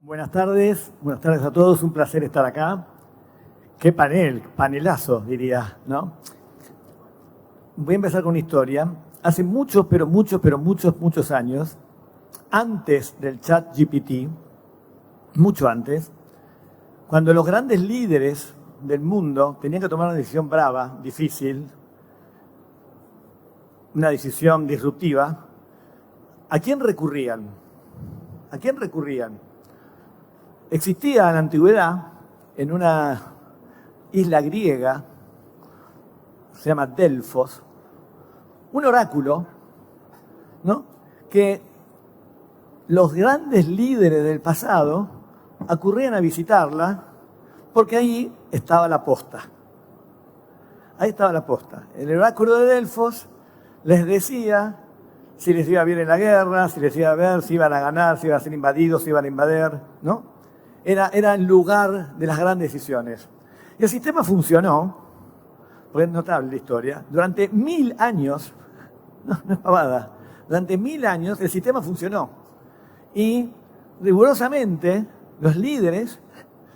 Buenas tardes a todos, un placer estar acá. Qué panelazo diría, ¿no? Voy a empezar con una historia. Hace muchos años, antes del chat GPT, mucho antes, cuando los grandes líderes del mundo tenían que tomar una decisión brava, difícil, una decisión disruptiva, ¿a quién recurrían? ¿A quién recurrían? Existía en la antigüedad, en una isla griega, se llama Delfos, un oráculo, ¿no?, que los grandes líderes del pasado acurrían a visitarla porque ahí estaba la posta. Ahí estaba la posta. El oráculo de Delfos les decía si les iba bien en la guerra, si les iba a ver, si iban a ganar, si iban a ser invadidos, si iban a invadir, ¿no? Era el lugar de las grandes decisiones. Y el sistema funcionó, porque es notable la historia, durante 1000 años, no es pavada, durante 1000 años el sistema funcionó. Y rigurosamente los líderes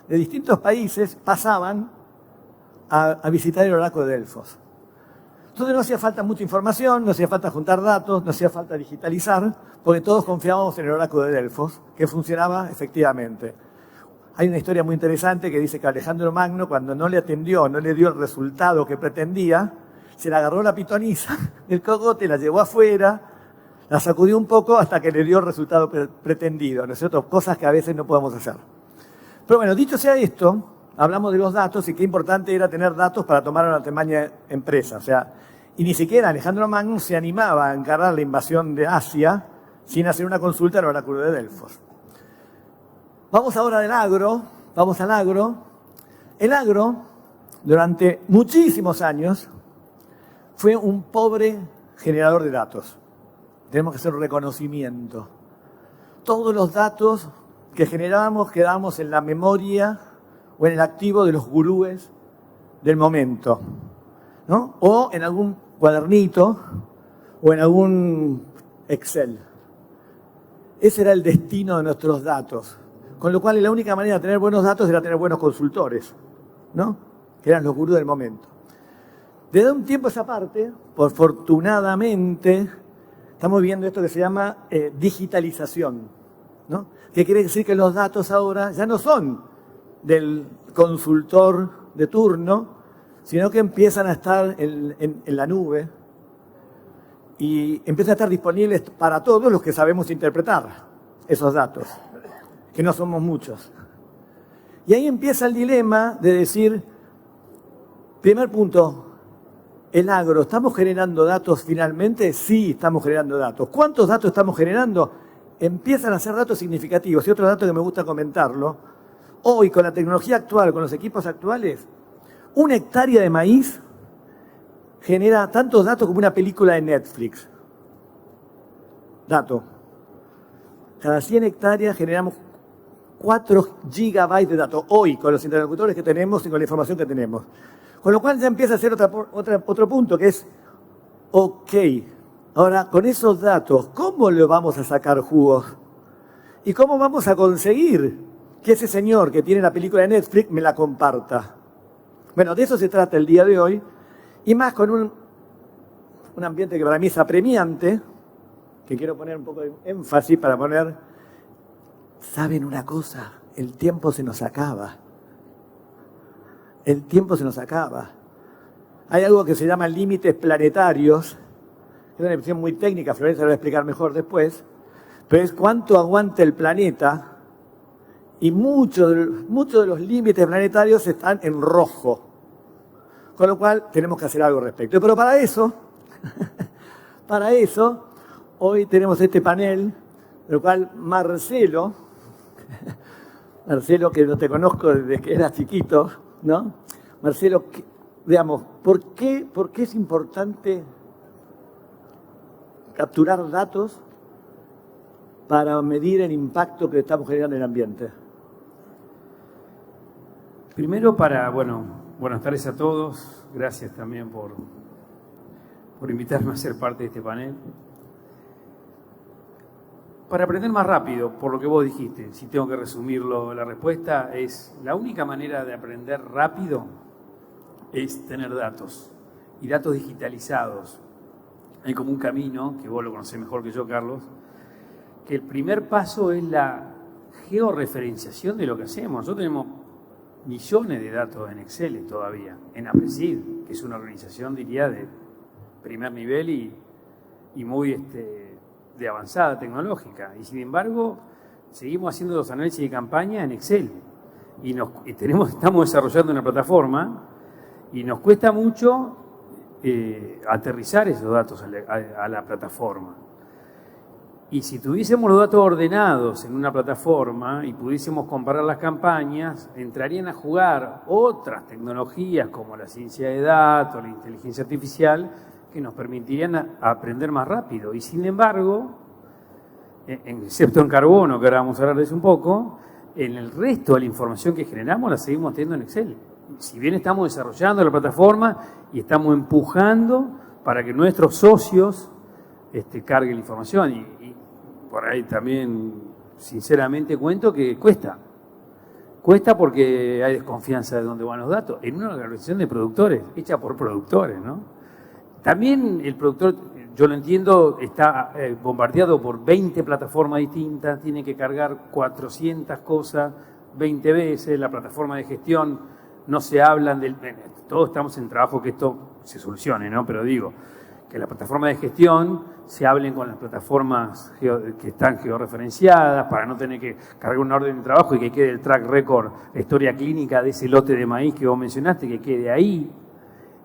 de distintos países pasaban a visitar el oráculo de Delfos. Entonces no hacía falta mucha información, no hacía falta juntar datos, no hacía falta digitalizar, porque todos confiábamos en el oráculo de Delfos, que funcionaba efectivamente. Hay una historia muy interesante que dice que Alejandro Magno, cuando no le atendió, no le dio el resultado que pretendía, se le agarró la pitonisa del cogote, la llevó afuera, la sacudió un poco hasta que le dio el resultado pretendido, ¿no es cierto? Cosas que a veces no podemos hacer. Pero bueno, dicho sea esto, hablamos de los datos y qué importante era tener datos para tomar una tamaña empresa. O sea, y ni siquiera Alejandro Magno se animaba a encarar la invasión de Asia sin hacer una consulta al oráculo de Delfos. Vamos ahora al agro. El agro, durante muchísimos años, fue un pobre generador de datos. Tenemos que hacer un reconocimiento. Todos los datos que generábamos quedábamos en la memoria o en el activo de los gurúes del momento, ¿no? O en algún cuadernito o en algún Excel. Ese era el destino de nuestros datos. Con lo cual, la única manera de tener buenos datos era tener buenos consultores, ¿no?, que eran los gurús del momento. Desde un tiempo a esa parte, afortunadamente, estamos viendo esto que se llama digitalización, ¿no?, que quiere decir que los datos ahora ya no son del consultor de turno, sino que empiezan a estar en la nube y empiezan a estar disponibles para todos los que sabemos interpretar esos datos, que no somos muchos. Y ahí empieza el dilema de decir, primer punto, el agro, ¿estamos generando datos finalmente? Sí, estamos generando datos. ¿Cuántos datos estamos generando? Empiezan a ser datos significativos. Y otro dato que me gusta comentarlo, hoy con la tecnología actual, con los equipos actuales, 1 hectárea de maíz genera tantos datos como una película de Netflix. Dato. Cada 100 hectáreas generamos 4 gigabytes de datos, hoy, con los interlocutores que tenemos y con la información que tenemos. Con lo cual ya empieza a ser otro punto, que es, ok, ahora con esos datos, ¿cómo le vamos a sacar jugos? ¿Y cómo vamos a conseguir que ese señor que tiene la película de Netflix me la comparta? Bueno, de eso se trata el día de hoy, y más con un ambiente que para mí es apremiante, que quiero poner un poco de énfasis para poner, ¿saben una cosa? El tiempo se nos acaba. El tiempo se nos acaba. Hay algo que se llama límites planetarios, es una definición muy técnica, Florencia lo va a explicar mejor después, pero es cuánto aguanta el planeta, y muchos de los límites planetarios están en rojo. Con lo cual tenemos que hacer algo al respecto. Pero para eso, hoy tenemos este panel, en el cual Marcelo, que no te conozco desde que eras chiquito, ¿no? Marcelo, digamos, ¿por qué es importante capturar datos para medir el impacto que estamos generando en el ambiente? Primero buenas tardes a todos. Gracias también por invitarme a ser parte de este panel. Para aprender más rápido, por lo que vos dijiste, si tengo que resumirlo, la respuesta es, la única manera de aprender rápido es tener datos, y datos digitalizados. Hay como un camino, que vos lo conocés mejor que yo, Carlos, que el primer paso es la georreferenciación de lo que hacemos. Nosotros tenemos millones de datos en Excel todavía, en Aprecid, que es una organización, diría, de primer nivel y muy de avanzada tecnológica. Y sin embargo, seguimos haciendo los análisis de campaña en Excel. Y estamos desarrollando una plataforma y nos cuesta mucho aterrizar esos datos a la plataforma. Y si tuviésemos los datos ordenados en una plataforma y pudiésemos comparar las campañas, entrarían a jugar otras tecnologías como la ciencia de datos, la inteligencia artificial, que nos permitirían aprender más rápido. Y sin embargo, excepto en carbono, que ahora vamos a hablar de eso un poco, en el resto de la información que generamos la seguimos teniendo en Excel. Si bien estamos desarrollando la plataforma y estamos empujando para que nuestros socios carguen la información. Y por ahí también, sinceramente, cuento que cuesta. Cuesta porque hay desconfianza de dónde van los datos. En una organización de productores, hecha por productores, ¿no? También el productor, yo lo entiendo, está bombardeado por 20 plataformas distintas, tiene que cargar 400 cosas 20 veces, la plataforma de gestión, no se hablan del... Todos estamos en trabajo que esto se solucione, ¿no? Pero digo, que la plataforma de gestión se hablen con las plataformas que están georreferenciadas para no tener que cargar una orden de trabajo y que quede el track record, la historia clínica de ese lote de maíz que vos mencionaste, que quede ahí,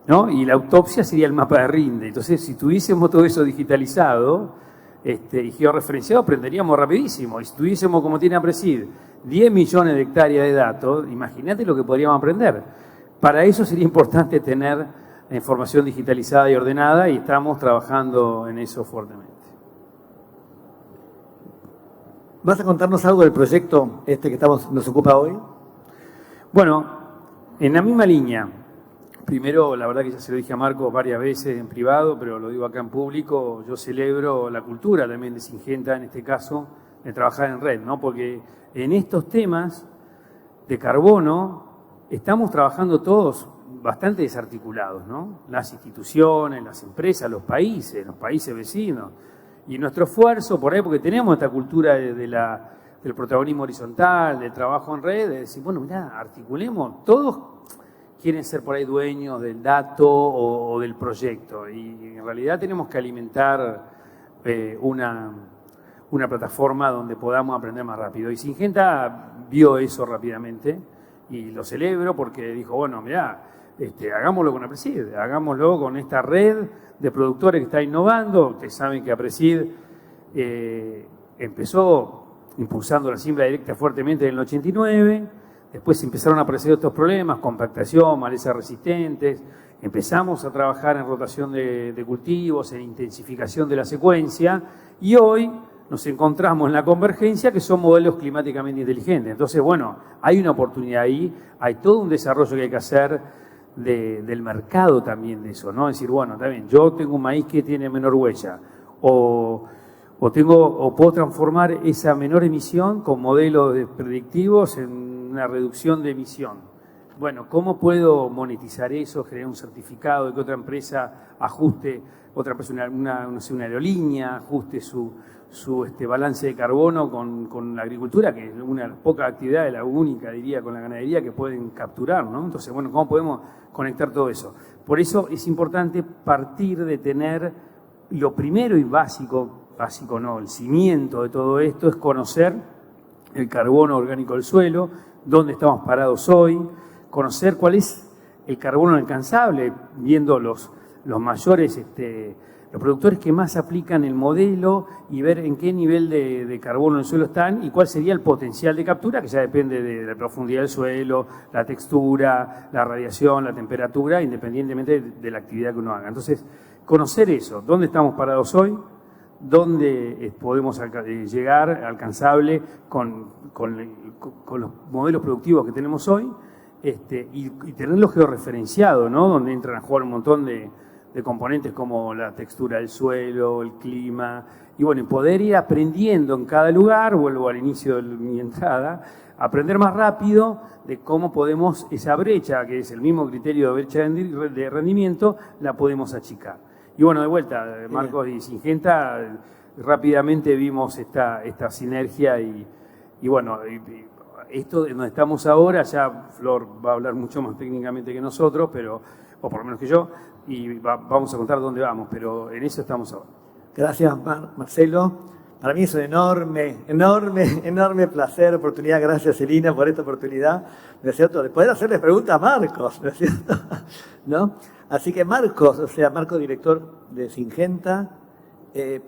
¿no? Y la autopsia sería el mapa de rinde. Entonces, si tuviésemos todo eso digitalizado y georreferenciado, aprenderíamos rapidísimo. Y si tuviésemos, como tiene Aprecid, 10 millones de hectáreas de datos, imagínate lo que podríamos aprender. Para eso sería importante tener la información digitalizada y ordenada, y estamos trabajando en eso fuertemente. ¿Vas a contarnos algo del proyecto que nos ocupa hoy? Bueno, en la misma línea. Primero, la verdad que ya se lo dije a Marco varias veces en privado, pero lo digo acá en público, yo celebro la cultura también de Syngenta, en este caso, de trabajar en red, ¿no? Porque en estos temas de carbono estamos trabajando todos bastante desarticulados, ¿no? Las instituciones, las empresas, los países vecinos. Y nuestro esfuerzo, por ahí, porque tenemos esta cultura del protagonismo horizontal, del trabajo en red, de decir, bueno, mirá, articulemos, todos quieren ser por ahí dueños del dato o del proyecto. Y en realidad tenemos que alimentar una plataforma donde podamos aprender más rápido. Y Syngenta vio eso rápidamente y lo celebro porque dijo, bueno, mirá, hagámoslo con Aprecid, hagámoslo con esta red de productores que está innovando. Ustedes saben que Aprecid empezó impulsando la siembra directa fuertemente en el 89, después empezaron a aparecer otros problemas, compactación, malezas resistentes, empezamos a trabajar en rotación de cultivos, en intensificación de la secuencia, y hoy nos encontramos en la convergencia, que son modelos climáticamente inteligentes. Entonces, bueno, hay una oportunidad ahí, hay todo un desarrollo que hay que hacer del mercado también de eso, ¿no? Es decir, bueno, está bien, yo tengo un maíz que tiene menor huella, o puedo transformar esa menor emisión con modelos predictivos en una reducción de emisión. Bueno, ¿cómo puedo monetizar eso, generar un certificado de que otra empresa ajuste, otra empresa, una aerolínea, ajuste su balance de carbono con la agricultura, que es una de las pocas actividades, la única, diría, con la ganadería que pueden capturar, ¿no? Entonces, bueno, ¿cómo podemos conectar todo eso? Por eso es importante partir de tener lo primero y básico no, el cimiento de todo esto es conocer el carbono orgánico del suelo, dónde estamos parados hoy, conocer cuál es el carbono alcanzable, viendo los mayores, los productores que más aplican el modelo y ver en qué nivel de carbono en el suelo están y cuál sería el potencial de captura, que ya depende de la profundidad del suelo, la textura, la radiación, la temperatura, independientemente de la actividad que uno haga. Entonces, conocer eso, dónde estamos parados hoy, dónde podemos llegar alcanzable con los modelos productivos que tenemos hoy, y tenerlo georreferenciado, ¿no? Donde entran a jugar un montón de de componentes como la textura del suelo, el clima, y bueno, y poder ir aprendiendo en cada lugar, vuelvo al inicio de mi entrada, aprender más rápido de cómo podemos esa brecha, que es el mismo criterio de brecha de rendimiento, la podemos achicar. Y bueno, de vuelta, Marcos y Syngenta, rápidamente vimos esta sinergia y bueno, esto de donde estamos ahora, ya Flor va a hablar mucho más técnicamente que nosotros, o por lo menos que yo, y vamos a contar dónde vamos, pero en eso estamos ahora. Gracias, Marcelo. Para mí es un enorme placer, oportunidad. Gracias, Celina, por esta oportunidad, ¿no es cierto?, de poder hacerle preguntas a Marcos, ¿no es cierto? ¿No? Así que Marcos, Marcos, director de Syngenta,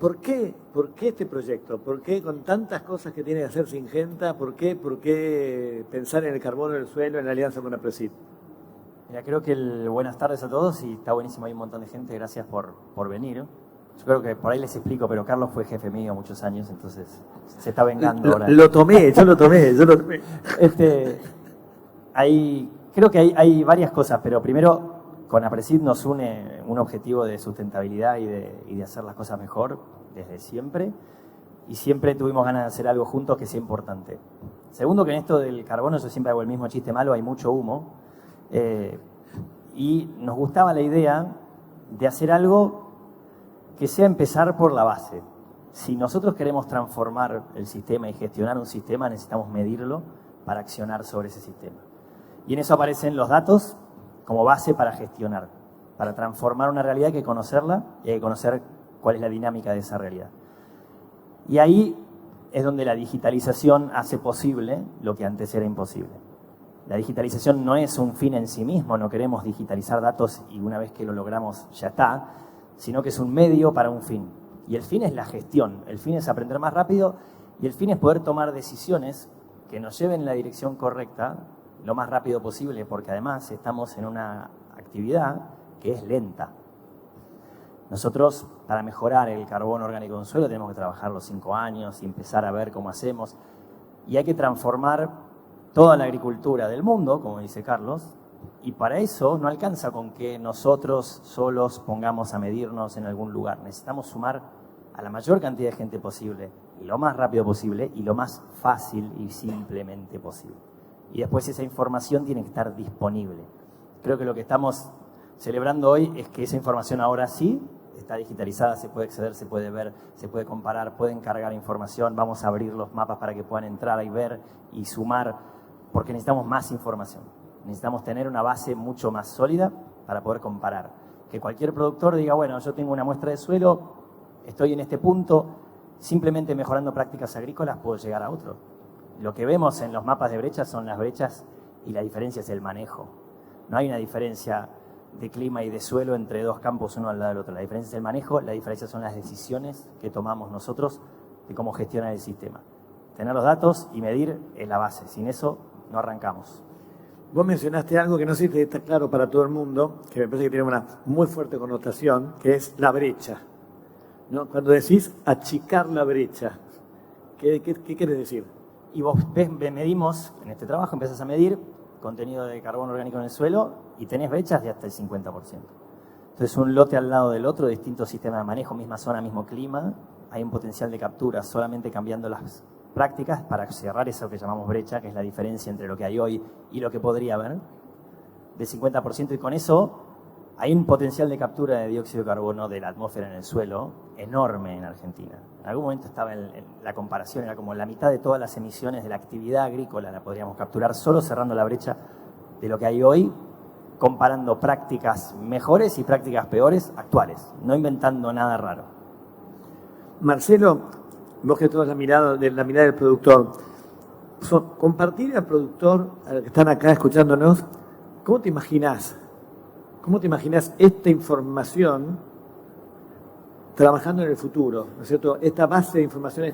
¿por qué este proyecto? ¿Por qué con tantas cosas que tiene que hacer Syngenta? ¿Por qué pensar en el carbono del suelo en alianza con APRESID? Mira, creo que buenas tardes a todos y está buenísimo, hay un montón de gente, gracias por venir. Yo creo que por ahí les explico, pero Carlos fue jefe mío muchos años, entonces se está vengando ahora. Yo lo tomé. Creo que hay varias cosas, pero primero con APRESID nos une un objetivo de sustentabilidad y de hacer las cosas mejor desde siempre, y siempre tuvimos ganas de hacer algo juntos que sea importante. Segundo, que en esto del carbono, yo siempre hago el mismo chiste malo, hay mucho humo, y nos gustaba la idea de hacer algo que sea empezar por la base. Si nosotros queremos transformar el sistema y gestionar un sistema, necesitamos medirlo para accionar sobre ese sistema. Y en eso aparecen los datos como base para gestionar. Para transformar una realidad hay que conocerla y hay que conocer cuál es la dinámica de esa realidad. Y ahí es donde la digitalización hace posible lo que antes era imposible. La digitalización no es un fin en sí mismo, no queremos digitalizar datos y una vez que lo logramos ya está, sino que es un medio para un fin. Y el fin es la gestión, el fin es aprender más rápido y el fin es poder tomar decisiones que nos lleven en la dirección correcta lo más rápido posible, porque además estamos en una actividad que es lenta. Nosotros, para mejorar el carbono orgánico en un suelo, tenemos que trabajar los 5 años y empezar a ver cómo hacemos. Y hay que transformar toda la agricultura del mundo, como dice Carlos, y para eso no alcanza con que nosotros solos pongamos a medirnos en algún lugar. Necesitamos sumar a la mayor cantidad de gente posible, y lo más rápido posible, y lo más fácil y simplemente posible. Y después esa información tiene que estar disponible. Creo que lo que estamos celebrando hoy es que esa información ahora sí está digitalizada, se puede acceder, se puede ver, se puede comparar, pueden cargar información, vamos a abrir los mapas para que puedan entrar y ver y sumar, porque necesitamos más información. Necesitamos tener una base mucho más sólida para poder comparar. Que cualquier productor diga, bueno, yo tengo una muestra de suelo, estoy en este punto, simplemente mejorando prácticas agrícolas puedo llegar a otro. Lo que vemos en los mapas de brechas son las brechas y la diferencia es el manejo. No hay una diferencia de clima y de suelo entre dos campos uno al lado del otro. La diferencia es el manejo, la diferencia son las decisiones que tomamos nosotros de cómo gestionar el sistema. Tener los datos y medir es la base. Sin eso no arrancamos. Vos mencionaste algo que no sé si está claro para todo el mundo, que me parece que tiene una muy fuerte connotación, que es la brecha, ¿no? Cuando decís achicar la brecha, ¿qué quieres decir? Y vos medimos, en este trabajo empiezas a medir contenido de carbono orgánico en el suelo y tenés brechas de hasta el 50%. Entonces un lote al lado del otro, distintos sistemas de manejo, misma zona, mismo clima, hay un potencial de captura solamente cambiando las prácticas para cerrar eso que llamamos brecha, que es la diferencia entre lo que hay hoy y lo que podría haber, de 50%, y con eso hay un potencial de captura de dióxido de carbono de la atmósfera en el suelo enorme en Argentina. En algún momento estaba en la comparación, era como la mitad de todas las emisiones de la actividad agrícola la podríamos capturar solo cerrando la brecha de lo que hay hoy, comparando prácticas mejores y prácticas peores actuales, no inventando nada raro. Marcelo, vos que toda la mirada del productor, compartir al productor, a los que están acá escuchándonos, ¿cómo te imaginás? ¿Cómo te imaginas esta información trabajando en el futuro? ¿No es cierto? Esta base de información,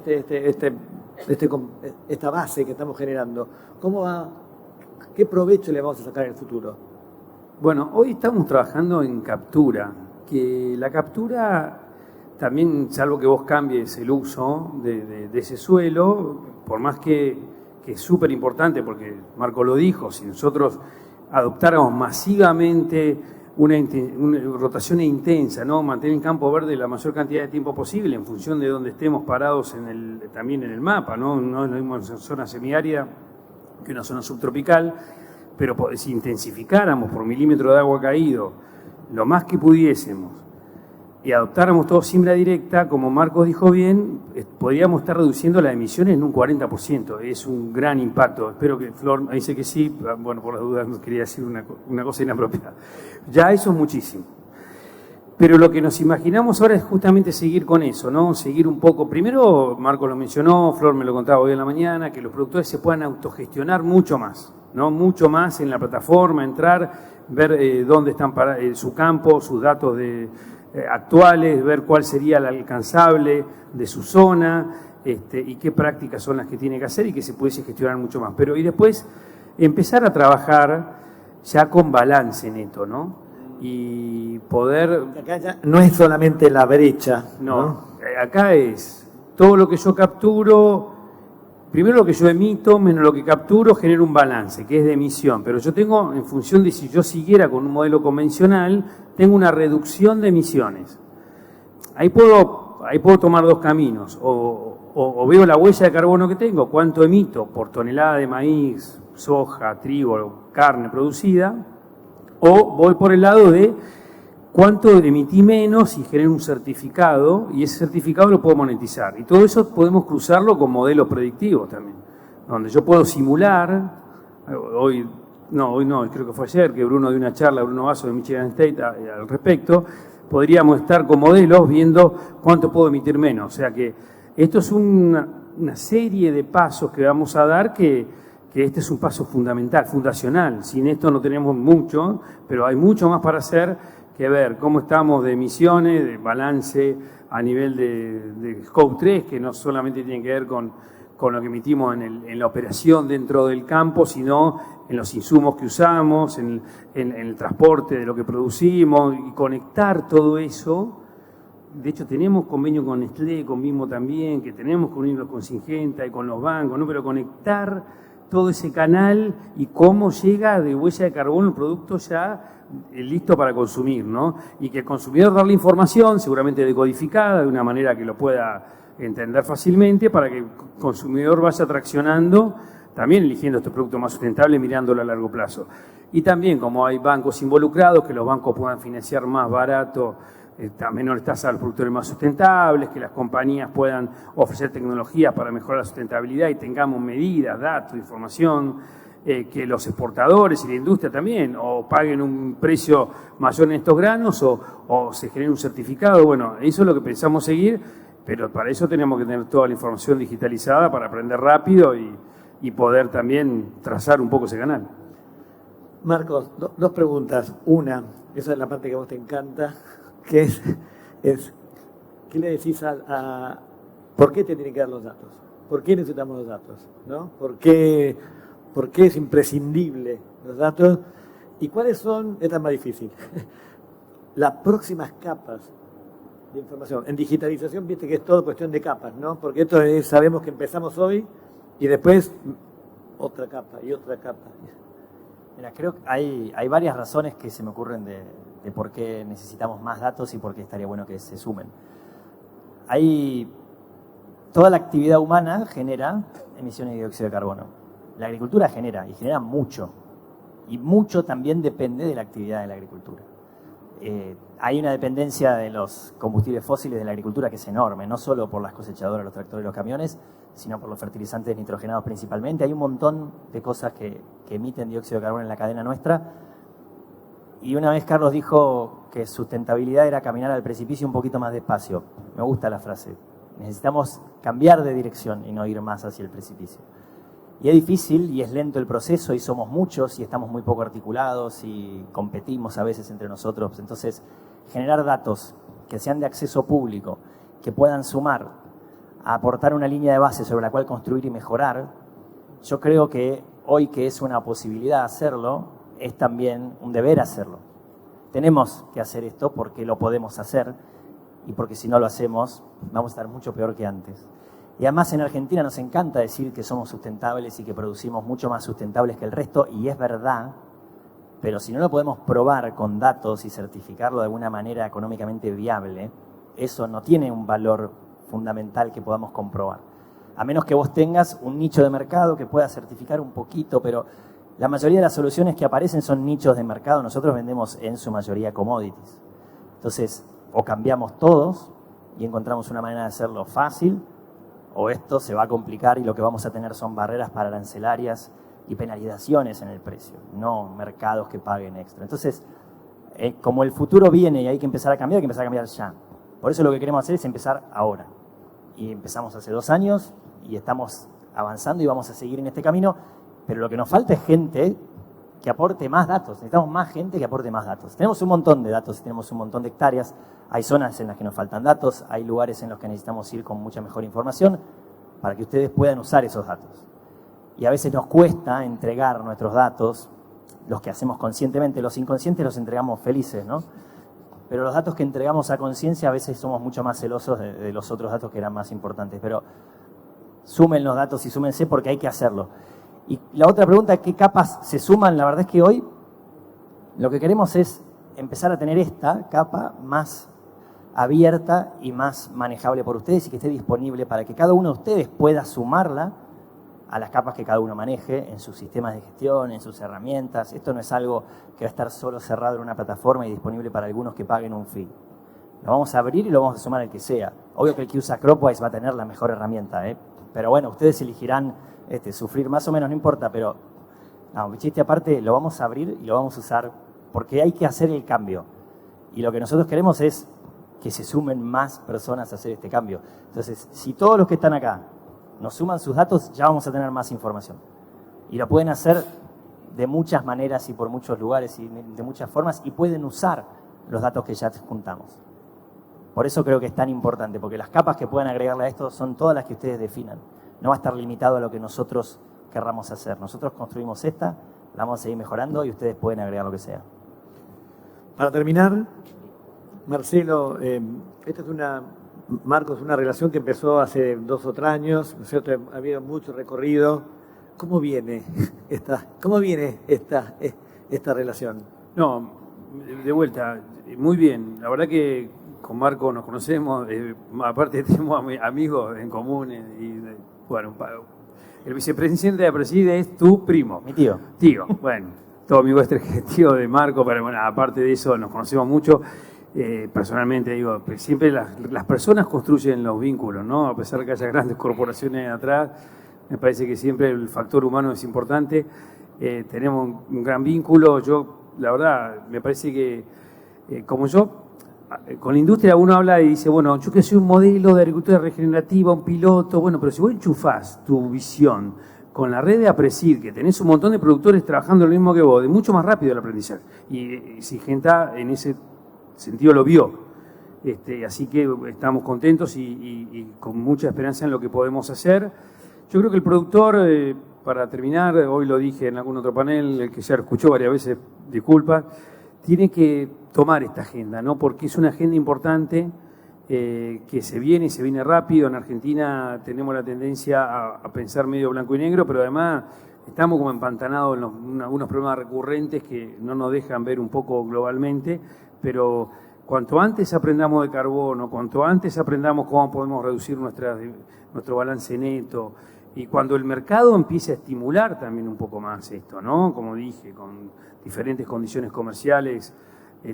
esta base que estamos generando, ¿qué provecho le vamos a sacar en el futuro? Bueno, hoy estamos trabajando en captura, que la captura también, salvo que vos cambies el uso de ese suelo, por más que es súper importante, porque Marco lo dijo, si nosotros adoptáramos masivamente una rotación intensa, ¿no? Mantener el campo verde la mayor cantidad de tiempo posible en función de donde estemos parados también en el mapa, ¿no? No es lo mismo en una zona semiárida que una zona subtropical, pero si intensificáramos por milímetro de agua caído lo más que pudiésemos y adoptáramos todo siembra directa, como Marcos dijo bien, podríamos estar reduciendo las emisiones en un 40%. Es un gran impacto. Espero que Flor me dice que sí. Bueno, por las dudas no quería decir una cosa inapropiada. Ya eso es muchísimo. Pero lo que nos imaginamos ahora es justamente seguir con eso, ¿no? Seguir un poco. Primero, Marcos lo mencionó, Flor me lo contaba hoy en la mañana, que los productores se puedan autogestionar mucho más, ¿no? Mucho más en la plataforma, entrar, ver dónde están su campo, sus datos actuales, ver cuál sería el alcanzable de su zona y qué prácticas son las que tiene que hacer y que se pudiese gestionar mucho más. Pero y después empezar a trabajar ya con balance neto, ¿no? Y poder... Acá ya no es solamente la brecha. No, acá es todo lo que yo capturo, primero lo que yo emito menos lo que capturo genera un balance, que es de emisión. Pero yo tengo, en función de si yo siguiera con un modelo convencional, tengo una reducción de emisiones. Ahí puedo tomar dos caminos. O veo la huella de carbono que tengo, cuánto emito por tonelada de maíz, soja, trigo, carne producida, o voy por el lado de cuánto emití menos y genero un certificado, y ese certificado lo puedo monetizar. Y todo eso podemos cruzarlo con modelos predictivos también, donde yo puedo simular, hoy no, creo que fue ayer que Bruno dio una charla, Bruno Vaso de Michigan State al respecto, podríamos estar con modelos viendo cuánto puedo emitir menos. O sea que esto es una serie de pasos que vamos a dar que este es un paso fundamental, fundacional. Sin esto no tenemos mucho, pero hay mucho más para hacer que ver cómo estamos de emisiones, de balance a nivel de Scope 3, que no solamente tiene que ver con lo que emitimos en la operación dentro del campo, sino en los insumos que usamos, en el transporte de lo que producimos, y conectar todo eso. De hecho, tenemos convenio con Nestlé, con Bimbo también, que tenemos que unirnos con Syngenta y con los bancos, ¿no? Pero conectar todo ese canal y cómo llega de huella de carbono el producto ya listo para consumir, ¿no? Y que el consumidor darle información, seguramente decodificada, de una manera que lo pueda entender fácilmente, para que el consumidor vaya traccionando, también eligiendo este producto más sustentable, mirándolo a largo plazo. Y también, como hay bancos involucrados, que los bancos puedan financiar más barato, a menores tasas a los productores más sustentables, que las compañías puedan ofrecer tecnologías para mejorar la sustentabilidad y tengamos medidas, datos, información, que los exportadores y la industria también o paguen un precio mayor en estos granos o se genere un certificado. Bueno, eso es lo que pensamos seguir, pero para eso tenemos que tener toda la información digitalizada para aprender rápido y poder también trazar un poco ese canal. Marcos, dos preguntas. Una, esa es la parte que a vos te encanta, que es ¿qué le decís a por qué te tienen que dar los datos? ¿Por qué necesitamos los datos? ¿No? ¿Por qué es imprescindible los datos? ¿Y cuáles son, esta es más difícil, las próximas capas de información? En digitalización, viste que es todo cuestión de capas, ¿no? Porque esto es, sabemos que empezamos hoy y después otra capa y otra capa. Mira, creo que hay varias razones que se me ocurren de por qué necesitamos más datos y por qué estaría bueno que se sumen. Toda la actividad humana genera emisiones de dióxido de carbono. La agricultura genera, y genera mucho. Y mucho también depende de la actividad de la agricultura. Hay una dependencia de los combustibles fósiles de la agricultura que es enorme, no solo por las cosechadoras, los tractores y los camiones, sino por los fertilizantes nitrogenados principalmente. Hay un montón de cosas que emiten dióxido de carbono en la cadena nuestra. Y una vez Carlos dijo que sustentabilidad era caminar al precipicio un poquito más despacio. Me gusta la frase. Necesitamos cambiar de dirección y no ir más hacia el precipicio. Y es difícil y es lento el proceso y somos muchos y estamos muy poco articulados y competimos a veces entre nosotros. Entonces, generar datos que sean de acceso público, que puedan sumar a aportar una línea de base sobre la cual construir y mejorar, yo creo que hoy que es una posibilidad hacerlo, es también un deber hacerlo. Tenemos que hacer esto porque lo podemos hacer y porque si no lo hacemos vamos a estar mucho peor que antes. Y además en Argentina nos encanta decir que somos sustentables y que producimos mucho más sustentables que el resto, y es verdad, pero si no lo podemos probar con datos y certificarlo de alguna manera económicamente viable, eso no tiene un valor fundamental que podamos comprobar. A menos que vos tengas un nicho de mercado que pueda certificar un poquito, pero la mayoría de las soluciones que aparecen son nichos de mercado. Nosotros vendemos en su mayoría commodities. Entonces, o cambiamos todos y encontramos una manera de hacerlo fácil, o esto se va a complicar y lo que vamos a tener son barreras para arancelarias y penalizaciones en el precio, no mercados que paguen extra. Entonces, como el futuro viene y hay que empezar a cambiar, hay que empezar a cambiar ya. Por eso lo que queremos hacer es empezar ahora. Y empezamos hace 2 años y estamos avanzando y vamos a seguir en este camino, pero lo que nos falta es gente que aporte más datos. Necesitamos más gente que aporte más datos. Tenemos un montón de datos, tenemos un montón de hectáreas, hay zonas en las que nos faltan datos, hay lugares en los que necesitamos ir con mucha mejor información para que ustedes puedan usar esos datos. Y a veces nos cuesta entregar nuestros datos, los que hacemos conscientemente, los inconscientes los entregamos felices, ¿no? Pero los datos que entregamos a conciencia a veces somos mucho más celosos de los otros datos que eran más importantes. Pero sumen los datos y súmense porque hay que hacerlo. Y la otra pregunta, ¿qué capas se suman? La verdad es que hoy lo que queremos es empezar a tener esta capa más abierta y más manejable por ustedes y que esté disponible para que cada uno de ustedes pueda sumarla a las capas que cada uno maneje en sus sistemas de gestión, en sus herramientas. Esto no es algo que va a estar solo cerrado en una plataforma y disponible para algunos que paguen un fee. Lo vamos a abrir y lo vamos a sumar al que sea. Obvio que el que usa Cropwise va a tener la mejor herramienta, pero bueno, ustedes elegirán sufrir más o menos, no importa, pero no, chiste aparte, lo vamos a abrir y lo vamos a usar porque hay que hacer el cambio. Y lo que nosotros queremos es que se sumen más personas a hacer este cambio. Entonces, si todos los que están acá nos suman sus datos, ya vamos a tener más información. Y lo pueden hacer de muchas maneras y por muchos lugares y de muchas formas y pueden usar los datos que ya juntamos. Por eso creo que es tan importante, porque las capas que puedan agregarle a esto son todas las que ustedes definan. No va a estar limitado a lo que nosotros querramos hacer. Nosotros construimos esta, la vamos a seguir mejorando y ustedes pueden agregar lo que sea. Para terminar, Marcelo, esta es Marcos, una relación que empezó hace 2 o 3 años, ¿no es cierto? Ha habido mucho recorrido. ¿Cómo viene esta relación? No, de vuelta, muy bien. La verdad que con Marco nos conocemos, aparte tenemos amigos en común bueno, el vicepresidente de la Preside es tu primo. Mi tío. Tío, bueno, todo amigo es tío de Marco, pero bueno, aparte de eso nos conocemos mucho. Personalmente digo, siempre las personas construyen los vínculos, ¿no? A pesar de que haya grandes corporaciones atrás, me parece que siempre el factor humano es importante. Tenemos un gran vínculo. Yo, la verdad, me parece que como yo, con la industria uno habla y dice, bueno, yo que soy un modelo de agricultura regenerativa, un piloto, bueno, pero si vos enchufás tu visión con la red de Aprecid, que tenés un montón de productores trabajando lo mismo que vos, de mucho más rápido el aprendizaje. Y Syngenta en ese sentido lo vio. Así que estamos contentos y con mucha esperanza en lo que podemos hacer. Yo creo que el productor, para terminar, hoy lo dije en algún otro panel, el que ya escuchó varias veces, disculpa, tiene que tomar esta agenda, ¿no? Porque es una agenda importante que se viene rápido. En Argentina tenemos la tendencia a pensar medio blanco y negro, pero además estamos como empantanados en algunos problemas recurrentes que no nos dejan ver un poco globalmente, pero cuanto antes aprendamos de carbono, cuanto antes aprendamos cómo podemos reducir nuestro balance neto, y cuando el mercado empiece a estimular también un poco más esto, ¿no? Como dije, con diferentes condiciones comerciales,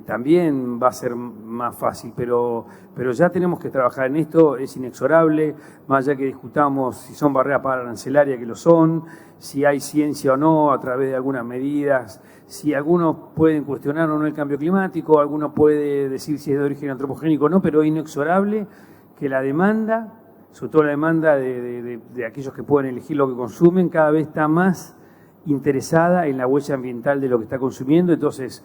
también va a ser más fácil, pero ya tenemos que trabajar en esto, es inexorable, más allá que discutamos si son barreras para arancelaria, que lo son, si hay ciencia o no a través de algunas medidas, si algunos pueden cuestionar o no el cambio climático, algunos pueden decir si es de origen antropogénico o no, pero es inexorable que la demanda, sobre todo la demanda de aquellos que pueden elegir lo que consumen, cada vez está más interesada en la huella ambiental de lo que está consumiendo. Entonces,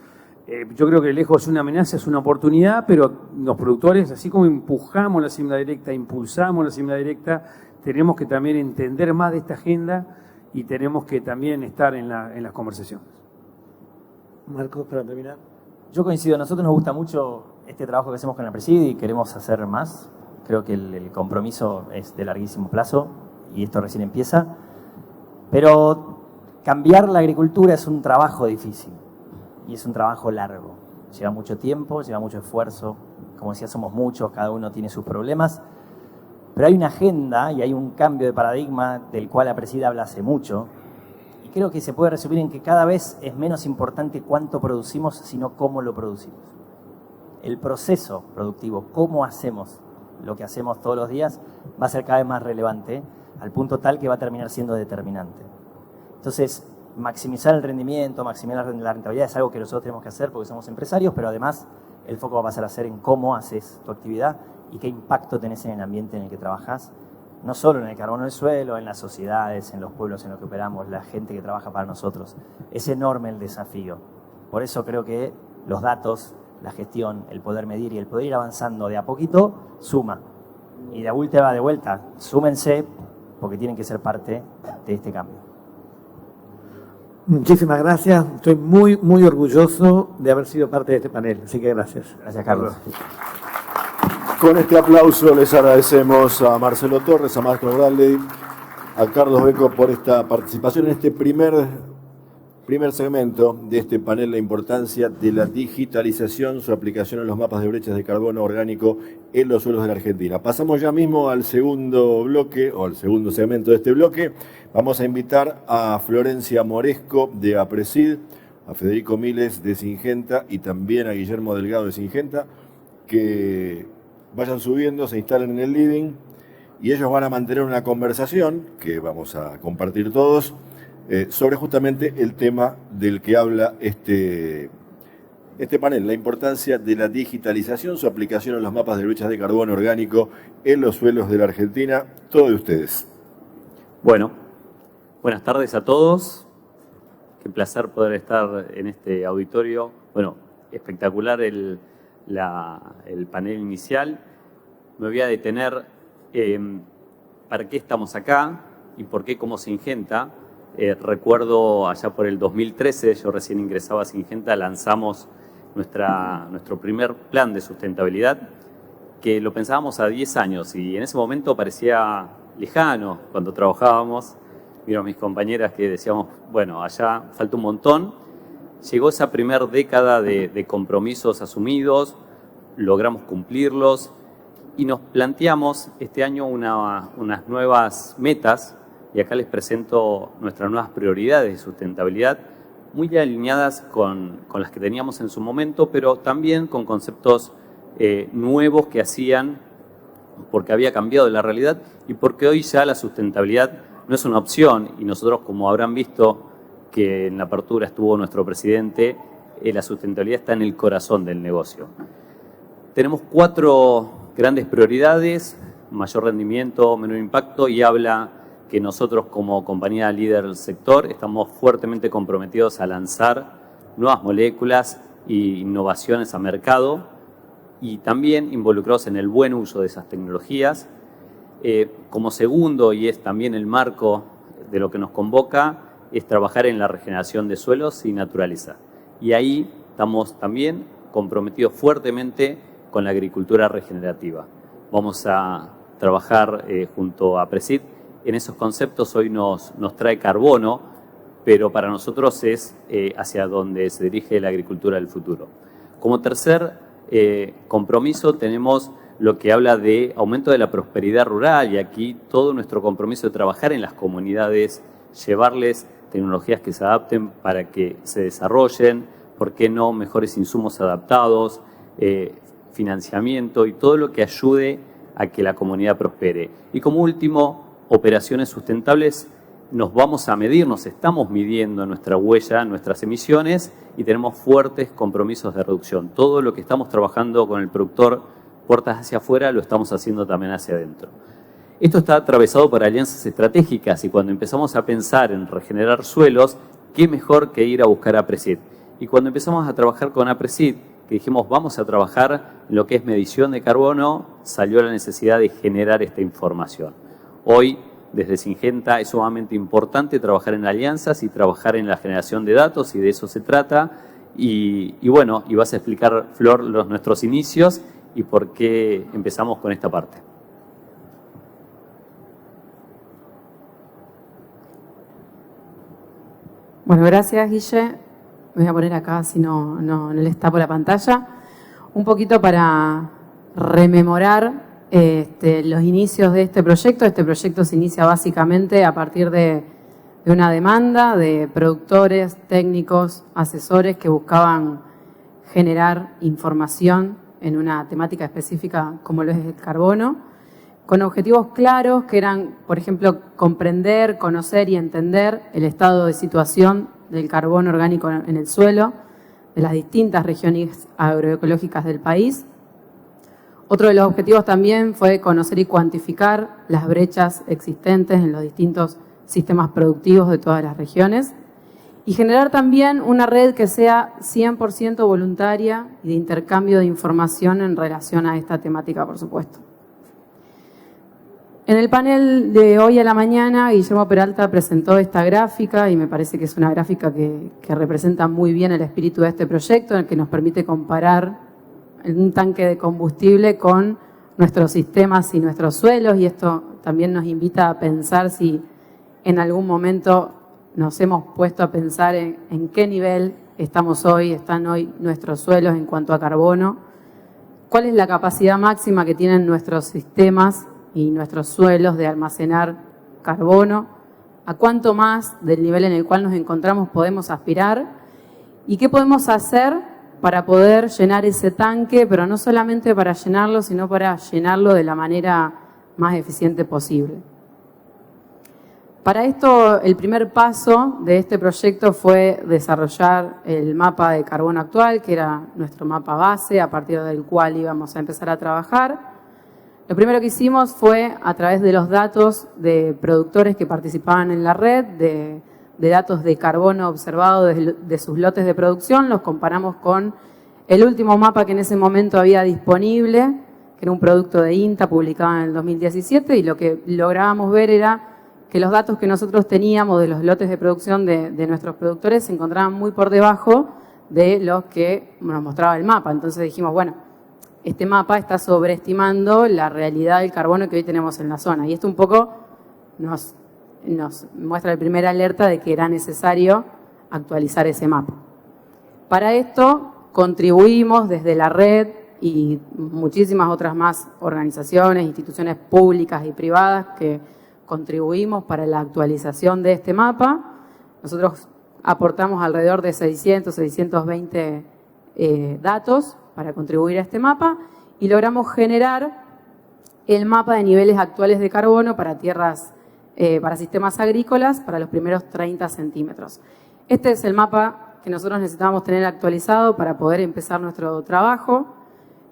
yo creo que lejos es una amenaza, es una oportunidad, pero los productores, así como empujamos la siembra directa, impulsamos la siembra directa, tenemos que también entender más de esta agenda y tenemos que también estar en las conversaciones. Marcos, para terminar. Yo coincido, a nosotros nos gusta mucho este trabajo que hacemos con la Preside y queremos hacer más. Creo que el compromiso es de larguísimo plazo y esto recién empieza. Pero cambiar la agricultura es un trabajo difícil. y es un trabajo largo. Lleva mucho tiempo, lleva mucho esfuerzo. Como decía, somos muchos, cada uno tiene sus problemas. Pero hay una agenda y hay un cambio de paradigma del cual APRESID habla hace mucho. Y creo que se puede resumir en que cada vez es menos importante cuánto producimos, sino cómo lo producimos. El proceso productivo, cómo hacemos lo que hacemos todos los días, va a ser cada vez más relevante, al punto tal que va a terminar siendo determinante. Entonces, maximizar el rendimiento, maximizar la rentabilidad es algo que nosotros tenemos que hacer porque somos empresarios, pero además el foco va a pasar a ser en cómo haces tu actividad y qué impacto tenés en el ambiente en el que trabajás, no solo en el carbono del suelo, en las sociedades, en los pueblos en los que operamos, la gente que trabaja para nosotros. Es enorme el desafío. Por eso creo que los datos, la gestión, el poder medir y el poder ir avanzando de a poquito, suma. Y de vuelta, súmense porque tienen que ser parte de este cambio. Muchísimas gracias. Estoy muy, muy orgulloso de haber sido parte de este panel. Así que gracias. Gracias, Carlos. Con este aplauso les agradecemos a Marcelo Torres, a Marco Bradley, a Carlos Becco por esta participación en este primer segmento de este panel, la importancia de la digitalización, su aplicación en los mapas de brechas de carbono orgánico en los suelos de la Argentina. Pasamos ya mismo al segundo bloque, o al segundo segmento de este bloque. Vamos a invitar a Florencia Moresco de APRESID, a Federico Miles de Singenta y también a Guillermo Delgado de Singenta, que vayan subiendo, se instalen en el living y ellos van a mantener una conversación que vamos a compartir todos sobre justamente el tema del que habla este panel, la importancia de la digitalización, su aplicación en los mapas de brechas de carbono orgánico en los suelos de la Argentina. Todo de ustedes. Bueno, buenas tardes a todos. Qué placer poder estar en este auditorio. Bueno, espectacular el panel inicial. Me voy a detener para qué estamos acá y por qué como Singenta. Recuerdo allá por el 2013, yo recién ingresaba a Singenta, lanzamos nuestro primer plan de sustentabilidad, que lo pensábamos a 10 años y en ese momento parecía lejano cuando trabajábamos. Vieron mis compañeras que decíamos, bueno, allá falta un montón. Llegó esa primera década de compromisos asumidos, logramos cumplirlos y nos planteamos este año unas nuevas metas. Y acá les presento nuestras nuevas prioridades de sustentabilidad, muy alineadas con las que teníamos en su momento, pero también con conceptos nuevos que hacían, porque había cambiado la realidad y porque hoy ya la sustentabilidad no es una opción. Y nosotros, como habrán visto que en la apertura estuvo nuestro presidente, la sustentabilidad está en el corazón del negocio. Tenemos 4 grandes prioridades: mayor rendimiento, menor impacto, y habla que nosotros como compañía líder del sector estamos fuertemente comprometidos a lanzar nuevas moléculas e innovaciones a mercado y también involucrados en el buen uso de esas tecnologías. Como segundo, y es también el marco de lo que nos convoca, es trabajar en la regeneración de suelos y naturaleza. Y ahí estamos también comprometidos fuertemente con la agricultura regenerativa. Vamos a trabajar junto a APRESID en esos conceptos. Hoy nos trae carbono, pero para nosotros es hacia donde se dirige la agricultura del futuro. Como tercer compromiso tenemos lo que habla de aumento de la prosperidad rural, y aquí todo nuestro compromiso de trabajar en las comunidades, llevarles tecnologías que se adapten para que se desarrollen, ¿por qué no? Mejores insumos adaptados, financiamiento y todo lo que ayude a que la comunidad prospere. Y como último, operaciones sustentables. Nos vamos a medir, nos estamos midiendo nuestra huella, nuestras emisiones, y tenemos fuertes compromisos de reducción. Todo lo que estamos trabajando con el productor puertas hacia afuera lo estamos haciendo también hacia adentro. Esto está atravesado por alianzas estratégicas, y cuando empezamos a pensar en regenerar suelos, qué mejor que ir a buscar a APRESID. Y cuando empezamos a trabajar con APRESID, que dijimos vamos a trabajar en lo que es medición de carbono, salió la necesidad de generar esta información. Hoy, desde Singenta, es sumamente importante trabajar en alianzas y trabajar en la generación de datos, y de eso se trata. Y bueno, y vas a explicar, Flor, nuestros inicios y por qué empezamos con esta parte. Bueno, gracias, Guille. me voy a poner acá si no les tapo la pantalla, un poquito para rememorar los inicios de este proyecto. Este proyecto se inicia básicamente a partir de una demanda de productores, técnicos, asesores que buscaban generar información en una temática específica como lo es el carbono, con objetivos claros que eran, por ejemplo, comprender, conocer y entender el estado de situación del carbono orgánico en el suelo de las distintas regiones agroecológicas del país. Otro de los objetivos también fue conocer y cuantificar las brechas existentes en los distintos sistemas productivos de todas las regiones y generar también una red que sea 100% voluntaria y de intercambio de información en relación a esta temática, por supuesto. En el panel de hoy a la mañana, Guillermo Peralta presentó esta gráfica y me parece que es una gráfica que representa muy bien el espíritu de este proyecto, en el que nos permite comparar un tanque de combustible con nuestros sistemas y nuestros suelos, y esto también nos invita a pensar si en algún momento nos hemos puesto a pensar en qué nivel están hoy nuestros suelos en cuanto a carbono, cuál es la capacidad máxima que tienen nuestros sistemas y nuestros suelos de almacenar carbono, a cuánto más del nivel en el cual nos encontramos podemos aspirar y qué podemos hacer para poder llenar ese tanque, pero no solamente para llenarlo, sino para llenarlo de la manera más eficiente posible. Para esto, el primer paso de este proyecto fue desarrollar el mapa de carbono actual, que era nuestro mapa base, a partir del cual íbamos a empezar a trabajar. Lo primero que hicimos fue, a través de los datos de productores que participaban en la red, de datos de carbono observado de sus lotes de producción, los comparamos con el último mapa que en ese momento había disponible, que era un producto de INTA publicado en el 2017, y lo que lográbamos ver era que los datos que nosotros teníamos de los lotes de producción de nuestros productores se encontraban muy por debajo de los que nos mostraba el mapa. Entonces dijimos, bueno, este mapa está sobreestimando la realidad del carbono que hoy tenemos en la zona. Y esto un poco nos muestra la primera alerta de que era necesario actualizar ese mapa. Para esto contribuimos desde la red y muchísimas otras más organizaciones, instituciones públicas y privadas que contribuimos para la actualización de este mapa. Nosotros aportamos alrededor de 620 datos para contribuir a este mapa y logramos generar el mapa de niveles actuales de carbono para tierras, para sistemas agrícolas para los primeros 30 centímetros. Este es el mapa que nosotros necesitábamos tener actualizado para poder empezar nuestro trabajo.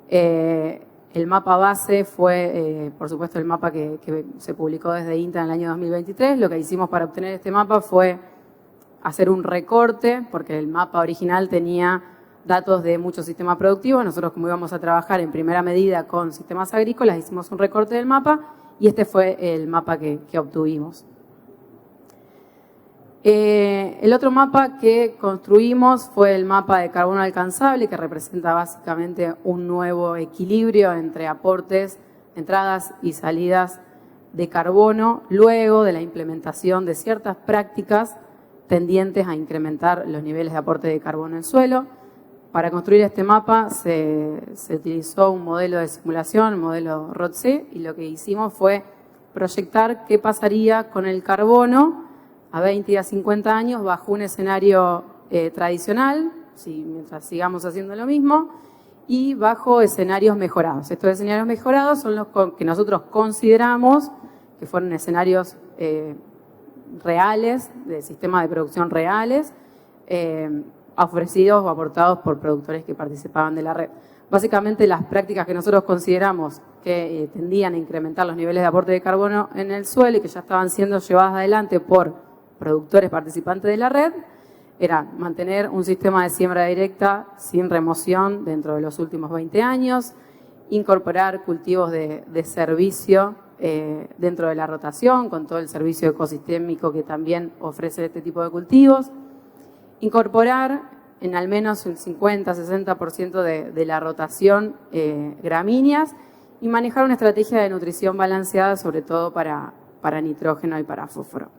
El mapa base fue, por supuesto, el mapa que se publicó desde INTA en el año 2023. Lo que hicimos para obtener este mapa fue hacer un recorte, porque el mapa original tenía datos de muchos sistemas productivos. Nosotros, como íbamos a trabajar en primera medida con sistemas agrícolas, hicimos un recorte del mapa y este fue el mapa que obtuvimos. El otro mapa que construimos fue el mapa de carbono alcanzable, que representa básicamente un nuevo equilibrio entre aportes, entradas y salidas de carbono, luego de la implementación de ciertas prácticas tendientes a incrementar los niveles de aporte de carbono en suelo. Para construir este mapa se utilizó un modelo de simulación, el modelo ROTC, y lo que hicimos fue proyectar qué pasaría con el carbono a 20 y a 50 años bajo un escenario tradicional, mientras sigamos haciendo lo mismo, y bajo escenarios mejorados. Estos escenarios mejorados son los que nosotros consideramos que fueron escenarios reales, de sistemas de producción reales, ofrecidos o aportados por productores que participaban de la red. Básicamente, las prácticas que nosotros consideramos que tendían a incrementar los niveles de aporte de carbono en el suelo y que ya estaban siendo llevadas adelante por productores participantes de la red, era mantener un sistema de siembra directa sin remoción dentro de los últimos 20 años, incorporar cultivos de servicio dentro de la rotación, con todo el servicio ecosistémico que también ofrece este tipo de cultivos, incorporar en al menos el 50-60% de la rotación gramíneas y manejar una estrategia de nutrición balanceada, sobre todo para nitrógeno y para fósforo.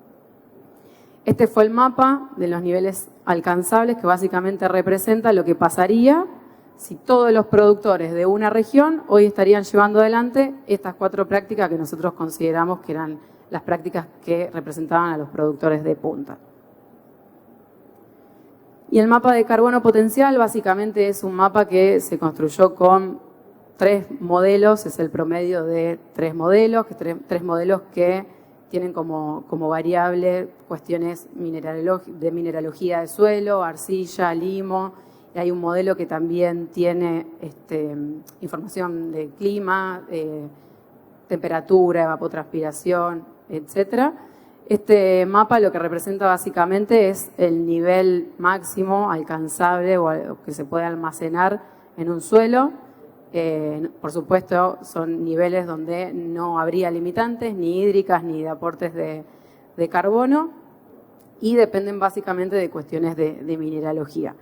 Este fue el mapa de los niveles alcanzables que básicamente representa lo que pasaría si todos los productores de una región hoy estarían llevando adelante estas 4 prácticas que nosotros consideramos que eran las prácticas que representaban a los productores de punta. Y el mapa de carbono potencial básicamente es un mapa que se construyó con 3 modelos, es el promedio de 3 modelos, tres modelos que tienen como variable cuestiones de mineralogía de suelo, arcilla, limo. Y hay un modelo que también tiene información de clima, temperatura, evapotranspiración, etc. Este mapa lo que representa básicamente es el nivel máximo alcanzable o que se puede almacenar en un suelo. Por supuesto, son niveles donde no habría limitantes, ni hídricas, ni de aportes de carbono, y dependen básicamente de cuestiones de mineralogía.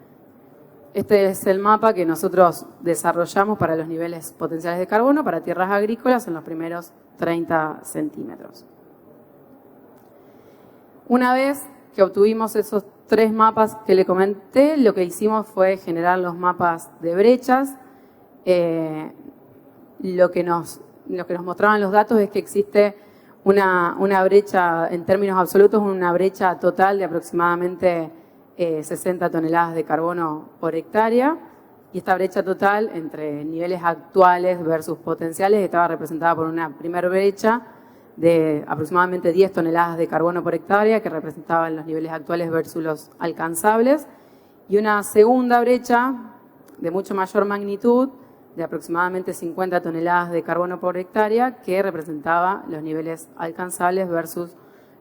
Este es el mapa que nosotros desarrollamos para los niveles potenciales de carbono para tierras agrícolas en los primeros 30 centímetros. Una vez que obtuvimos esos 3 mapas que le comenté, lo que hicimos fue generar los mapas de brechas. Lo que nos mostraban los datos es que existe una brecha, en términos absolutos, una brecha total de aproximadamente 60 toneladas de carbono por hectárea, y esta brecha total entre niveles actuales versus potenciales estaba representada por una primera brecha de aproximadamente 10 toneladas de carbono por hectárea, que representaban los niveles actuales versus los alcanzables, y una segunda brecha de mucho mayor magnitud, de aproximadamente 50 toneladas de carbono por hectárea, que representaba los niveles alcanzables versus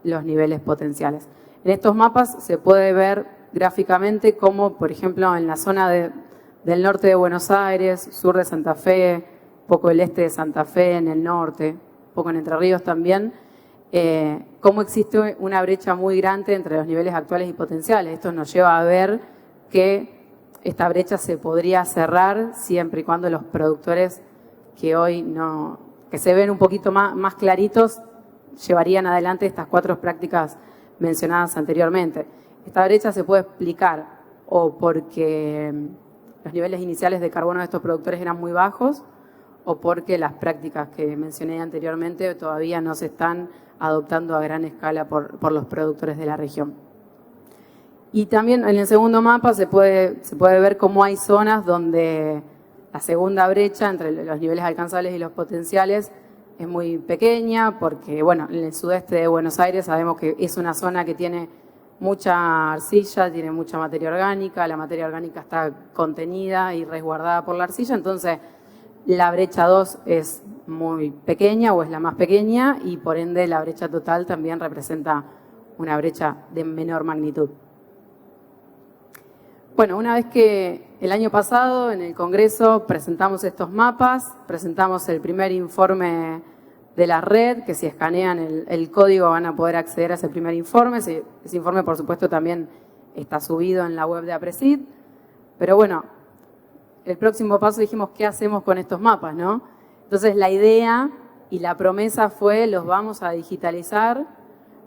los niveles potenciales. En estos mapas se puede ver gráficamente cómo, por ejemplo, en la zona del norte de Buenos Aires, sur de Santa Fe, poco el este de Santa Fe, en el norte, poco en Entre Ríos también, cómo existe una brecha muy grande entre los niveles actuales y potenciales. Esto nos lleva a ver que esta brecha se podría cerrar siempre y cuando los productores que hoy no, que se ven un poquito más claritos, llevarían adelante estas 4 prácticas mencionadas anteriormente. Esta brecha se puede explicar o porque los niveles iniciales de carbono de estos productores eran muy bajos, o porque las prácticas que mencioné anteriormente todavía no se están adoptando a gran escala por los productores de la región. Y también en el segundo mapa se puede ver cómo hay zonas donde la segunda brecha entre los niveles alcanzables y los potenciales es muy pequeña, porque bueno, en el sudeste de Buenos Aires sabemos que es una zona que tiene mucha arcilla, tiene mucha materia orgánica, la materia orgánica está contenida y resguardada por la arcilla, entonces la brecha 2 es muy pequeña o es la más pequeña, y por ende la brecha total también representa una brecha de menor magnitud. Bueno, una vez que el año pasado en el Congreso presentamos estos mapas, presentamos el primer informe de la red, que si escanean el código van a poder acceder a ese primer informe. Ese informe, por supuesto, también está subido en la web de APRESID. Pero bueno, el próximo paso dijimos, ¿qué hacemos con estos mapas, no? Entonces la idea y la promesa fue, los vamos a digitalizar,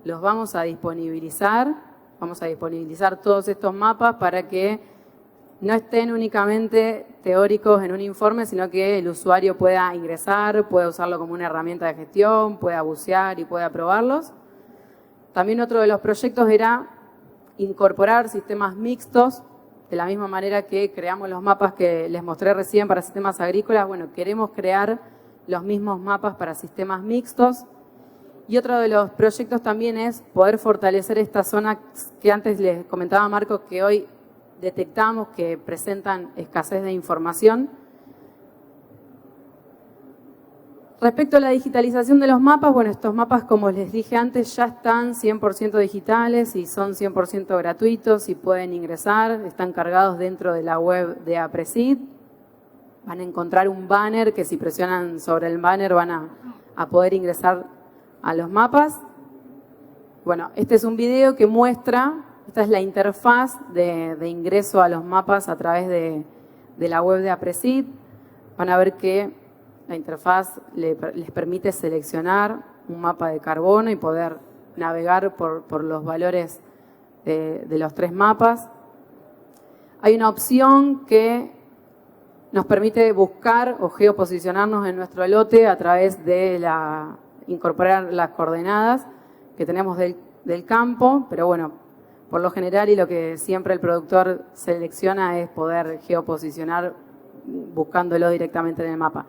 los vamos a disponibilizar todos estos mapas para que no estén únicamente teóricos en un informe, sino que el usuario pueda ingresar, pueda usarlo como una herramienta de gestión, pueda bucear y pueda probarlos. También otro de los proyectos era incorporar sistemas mixtos, de la misma manera que creamos los mapas que les mostré recién para sistemas agrícolas. Bueno, queremos crear los mismos mapas para sistemas mixtos. Y otro de los proyectos también es poder fortalecer esta zona que antes les comentaba Marcos, que hoy detectamos que presentan escasez de información. Respecto a la digitalización de los mapas, bueno, estos mapas, como les dije antes, ya están 100% digitales y son 100% gratuitos y pueden ingresar, están cargados dentro de la web de APRESID. Van a encontrar un banner que si presionan sobre el banner van a poder ingresar a los mapas. Bueno, este es un video que muestra, esta es la interfaz de ingreso a los mapas a través de la web de APRESID. Van a ver que la interfaz les permite seleccionar un mapa de carbono y poder navegar por los valores de los 3 mapas. Hay una opción que nos permite buscar o geoposicionarnos en nuestro lote a través de incorporar las coordenadas que tenemos del campo, pero bueno, por lo general y lo que siempre el productor selecciona es poder geoposicionar buscándolo directamente en el mapa.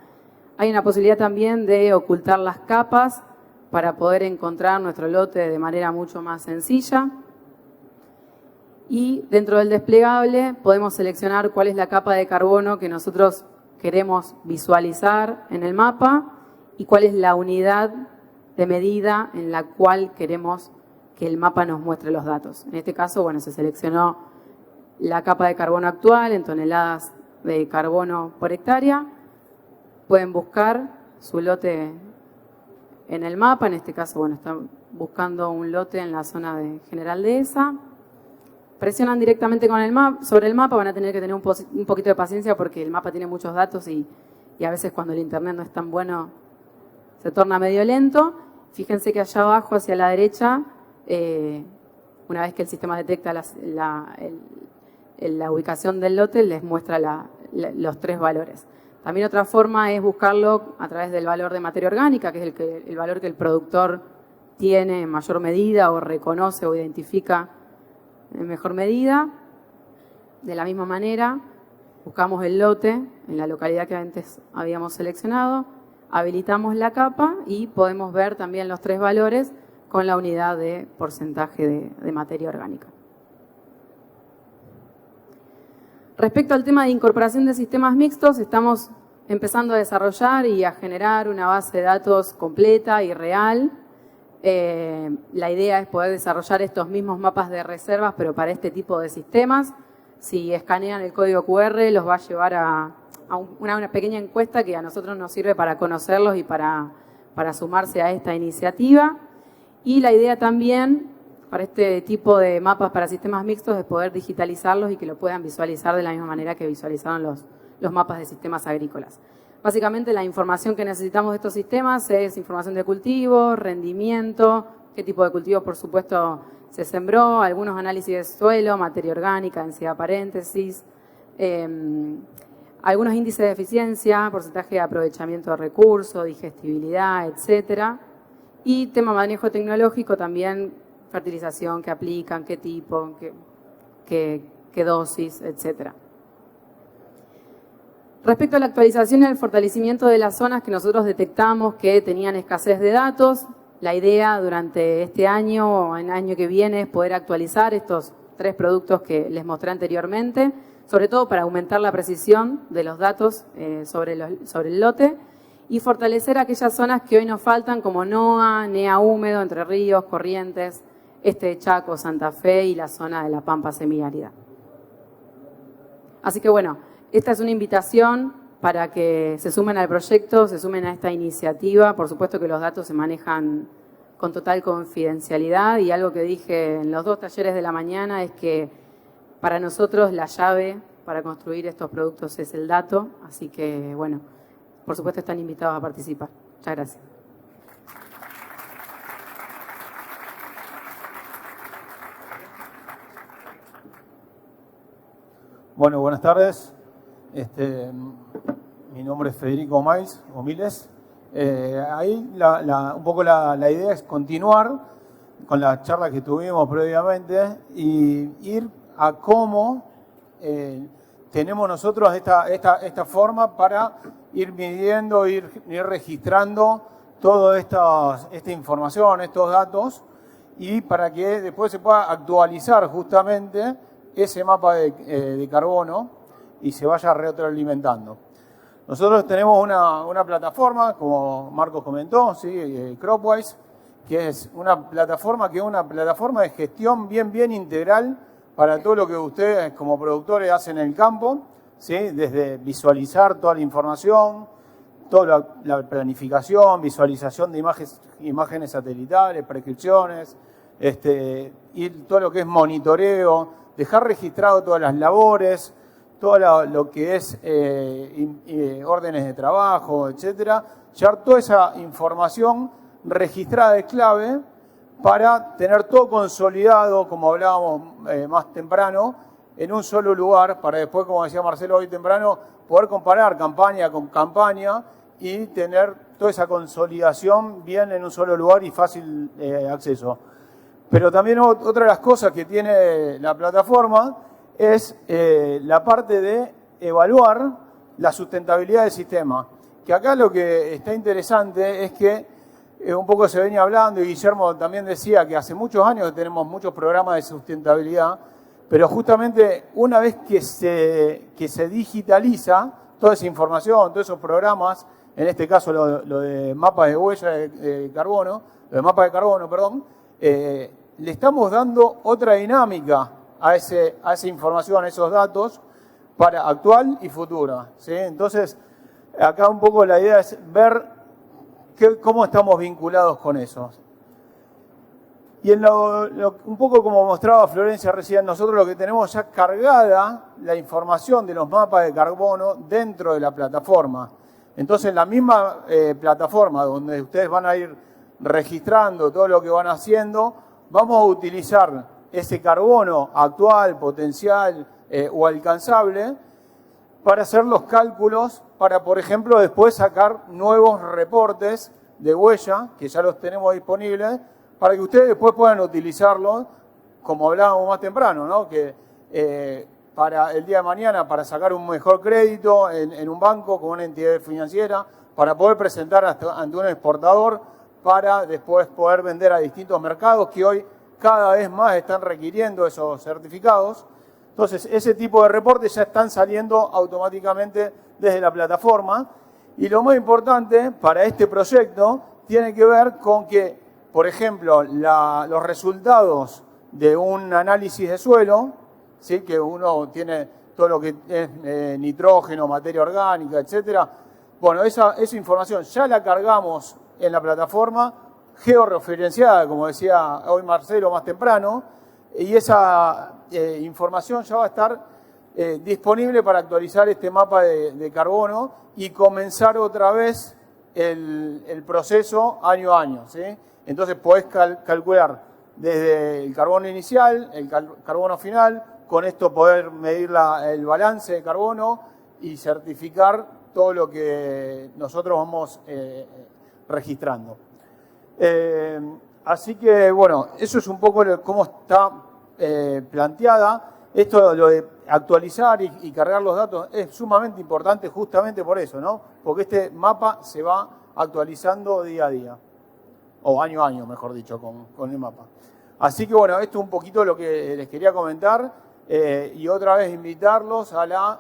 Hay una posibilidad también de ocultar las capas para poder encontrar nuestro lote de manera mucho más sencilla. Y dentro del desplegable podemos seleccionar cuál es la capa de carbono que nosotros queremos visualizar en el mapa y cuál es la unidad de medida en la cual queremos que el mapa nos muestre los datos. En este caso, bueno, se seleccionó la capa de carbono actual en toneladas de carbono por hectárea. Pueden buscar su lote en el mapa. En este caso, bueno, están buscando un lote en la zona de General Dehesa. Presionan directamente con sobre el mapa, van a tener que tener un poquito de paciencia porque el mapa tiene muchos datos y a veces cuando el internet no es tan bueno se torna medio lento. Fíjense que allá abajo, hacia la derecha, una vez que el sistema detecta la ubicación del lote, les muestra los 3 valores. También otra forma es buscarlo a través del valor de materia orgánica, que es el valor que el productor tiene en mayor medida o reconoce o identifica en mejor medida. De la misma manera, buscamos el lote en la localidad que antes habíamos seleccionado, habilitamos la capa y podemos ver también los 3 valores con la unidad de porcentaje de materia orgánica. Respecto al tema de incorporación de sistemas mixtos, estamos empezando a desarrollar y a generar una base de datos completa y real. La idea es poder desarrollar estos mismos mapas de reservas, pero para este tipo de sistemas. Si escanean el código QR, los va a llevar a una pequeña encuesta que a nosotros nos sirve para conocerlos y para sumarse a esta iniciativa. Y la idea también para este tipo de mapas para sistemas mixtos es poder digitalizarlos y que lo puedan visualizar de la misma manera que visualizaron los mapas de sistemas agrícolas. Básicamente la información que necesitamos de estos sistemas es información de cultivo, rendimiento, qué tipo de cultivo por supuesto se sembró, algunos análisis de suelo, materia orgánica, densidad paréntesis, algunos índices de eficiencia, porcentaje de aprovechamiento de recursos, digestibilidad, etcétera. Y tema manejo tecnológico también, fertilización, qué aplican, qué tipo, qué dosis, etcétera. Respecto a la actualización y el fortalecimiento de las zonas que nosotros detectamos que tenían escasez de datos, la idea durante este año o en el año que viene es poder actualizar estos 3 productos que les mostré anteriormente, sobre todo para aumentar la precisión de los datos sobre el lote y fortalecer aquellas zonas que hoy nos faltan como NOA, NEA húmedo, Entre Ríos, Corrientes, este de Chaco, Santa Fe y la zona de la Pampa semiárida. Así que bueno, esta es una invitación para que se sumen al proyecto, se sumen a esta iniciativa. Por supuesto que los datos se manejan con total confidencialidad y algo que dije en los 2 talleres de la mañana es que para nosotros la llave para construir estos productos es el dato. Así que, bueno, por supuesto están invitados a participar. Muchas gracias. Bueno, buenas tardes. Mi nombre es Federico Miles. Ahí un poco la idea es continuar con la charla que tuvimos previamente y ir a cómo tenemos nosotros esta forma para ir midiendo, ir registrando toda esta información, estos datos, y para que después se pueda actualizar justamente ese mapa de carbono y se vaya retroalimentando. Nosotros tenemos una plataforma, como Marcos comentó, ¿sí? Cropwise, que es una plataforma de gestión bien integral para todo lo que ustedes como productores hacen en el campo, ¿sí? Desde visualizar toda la información, toda la planificación, visualización de imágenes satelitales, prescripciones, y todo lo que es monitoreo, dejar registrado todas las labores, todo lo que es órdenes de trabajo, etcétera, llevar toda esa información registrada es clave para tener todo consolidado, como hablábamos más temprano, en un solo lugar, para después, como decía Marcelo hoy temprano, poder comparar campaña con campaña y tener toda esa consolidación bien en un solo lugar y fácil acceso. Pero también otra de las cosas que tiene la plataforma es la parte de evaluar la sustentabilidad del sistema. Que acá lo que está interesante es que un poco se venía hablando, y Guillermo también decía que hace muchos años que tenemos muchos programas de sustentabilidad, pero justamente una vez que se digitaliza toda esa información, todos esos programas, en este caso lo de mapas de huella de carbono, le estamos dando otra dinámica a esa información, a esos datos, para actual y futura, ¿sí? Entonces, acá un poco la idea es ver cómo estamos vinculados con eso. Y un poco como mostraba Florencia recién, nosotros lo que tenemos ya cargada la información de los mapas de carbono dentro de la plataforma. Entonces, la misma plataforma donde ustedes van a ir registrando todo lo que van haciendo, vamos a utilizar ese carbono actual, potencial o alcanzable para hacer los cálculos, para, por ejemplo, después sacar nuevos reportes de huella, que ya los tenemos disponibles, para que ustedes después puedan utilizarlos, como hablábamos más temprano, ¿no? Que para el día de mañana, para sacar un mejor crédito en un banco, con una entidad financiera, para poder presentar ante un exportador, para después poder vender a distintos mercados que hoy cada vez más están requiriendo esos certificados. Entonces, ese tipo de reportes ya están saliendo automáticamente desde la plataforma. Y lo más importante para este proyecto tiene que ver con que, por ejemplo, los resultados de un análisis de suelo, ¿sí? Que uno tiene todo lo que es nitrógeno, materia orgánica, etcétera. Bueno, esa información ya la cargamos en la plataforma, georreferenciada, como decía hoy Marcelo más temprano, y esa información ya va a estar disponible para actualizar este mapa de carbono y comenzar otra vez el proceso año a año, ¿sí? Entonces podés calcular desde el carbono inicial, el carbono final, con esto poder medir el balance de carbono y certificar todo lo que nosotros vamos registrando. Así que, bueno, eso es un poco cómo está planteada. Esto, lo de actualizar y cargar los datos, es sumamente importante justamente por eso, ¿no? Porque este mapa se va actualizando día a día, o año a año, mejor dicho, con el mapa. Así que, bueno, esto es un poquito lo que les quería comentar, y otra vez invitarlos a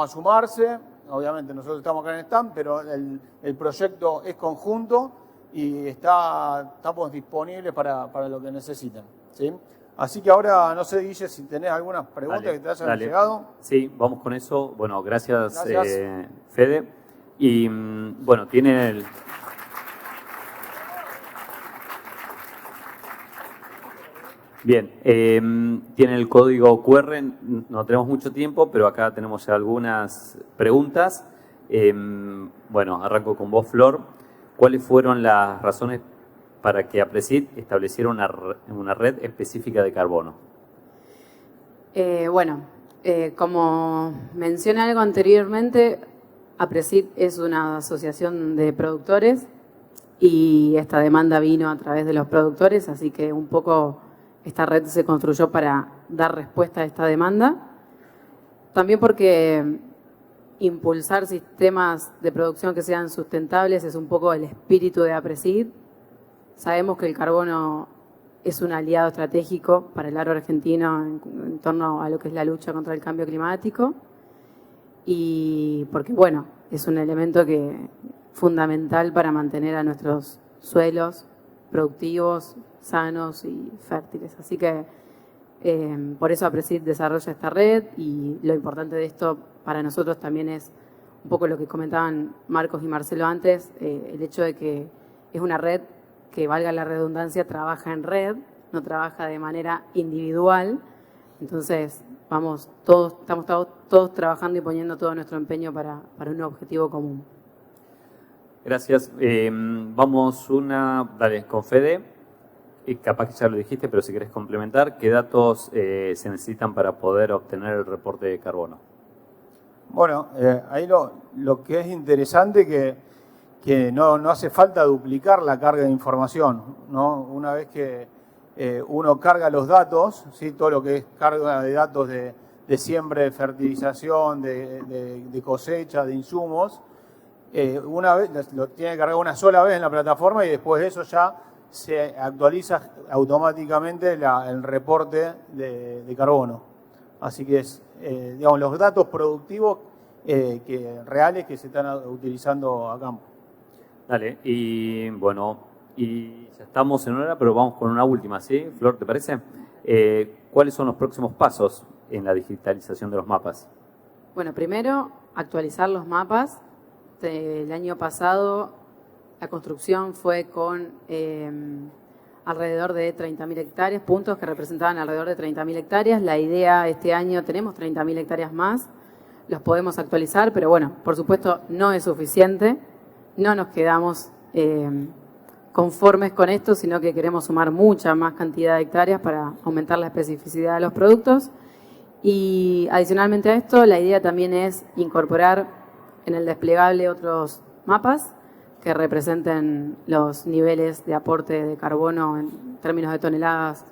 sumarse. Obviamente nosotros estamos acá en el stand, pero el proyecto es conjunto y estamos disponibles para lo que necesiten, ¿sí? Así que ahora, no sé, Guille, si tenés algunas preguntas que te hayan llegado. Sí, vamos con eso. Bueno, gracias. Fede. Y bueno, tiene el... Bien, tiene el código QR, no tenemos mucho tiempo, pero acá tenemos algunas preguntas. Bueno, arranco con vos, Flor. ¿Cuáles fueron las razones para que APRESID estableciera una red específica de carbono? Como mencioné algo anteriormente, APRESID es una asociación de productores y esta demanda vino a través de los productores, así que un poco esta red se construyó para dar respuesta a esta demanda. También porque impulsar sistemas de producción que sean sustentables es un poco el espíritu de APRESID. Sabemos que el carbono es un aliado estratégico para el agro argentino en torno a lo que es la lucha contra el cambio climático y porque, bueno, es un elemento fundamental para mantener a nuestros suelos productivos, sanos y fértiles. Así que por eso APRESID desarrolla esta red y lo importante de esto para nosotros también es un poco lo que comentaban Marcos y Marcelo antes, el hecho de que es una red que, valga la redundancia, trabaja en red, no trabaja de manera individual. Entonces, estamos todos trabajando y poniendo todo nuestro empeño para un objetivo común. Gracias. Vamos dale, con Fede. y capaz que ya lo dijiste, pero si querés complementar, ¿qué datos se necesitan para poder obtener el reporte de carbono? Bueno, ahí lo que es interesante que no hace falta duplicar la carga de información, ¿no? Una vez que uno carga los datos, ¿sí? Todo lo que es carga de datos de siembra, de fertilización, de cosecha, de insumos, una vez lo tiene que cargar una sola vez en la plataforma y después de eso ya se actualiza automáticamente el reporte de carbono. Así que es, digamos, los datos productivos reales que se están utilizando a campo. Dale, y bueno, y ya estamos en hora, pero vamos con una última, ¿sí? Flor, ¿te parece? ¿Cuáles son los próximos pasos en la digitalización de los mapas? Bueno, primero, actualizar los mapas. El año pasado la construcción fue con alrededor de 30.000 hectáreas, puntos que representaban alrededor de 30.000 hectáreas. La idea este año, tenemos 30.000 hectáreas más, los podemos actualizar, pero bueno, por supuesto no es suficiente. No nos quedamos conformes con esto, sino que queremos sumar mucha más cantidad de hectáreas para aumentar la especificidad de los productos. Y adicionalmente a esto, la idea también es incorporar en el desplegable otros mapas que representen los niveles de aporte de carbono en términos de toneladas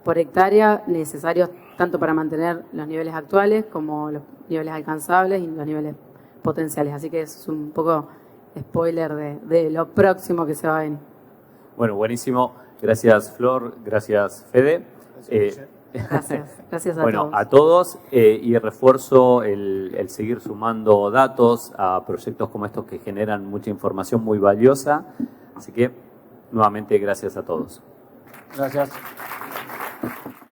por hectárea necesarios tanto para mantener los niveles actuales como los niveles alcanzables y los niveles potenciales. Así que es un poco spoiler de lo próximo que se va a venir. Bueno, buenísimo. Gracias, Flor. Gracias, Fede. Gracias a bueno, todos. a todos y refuerzo el seguir sumando datos a proyectos como estos que generan mucha información muy valiosa. Así que, nuevamente, gracias a todos. Gracias.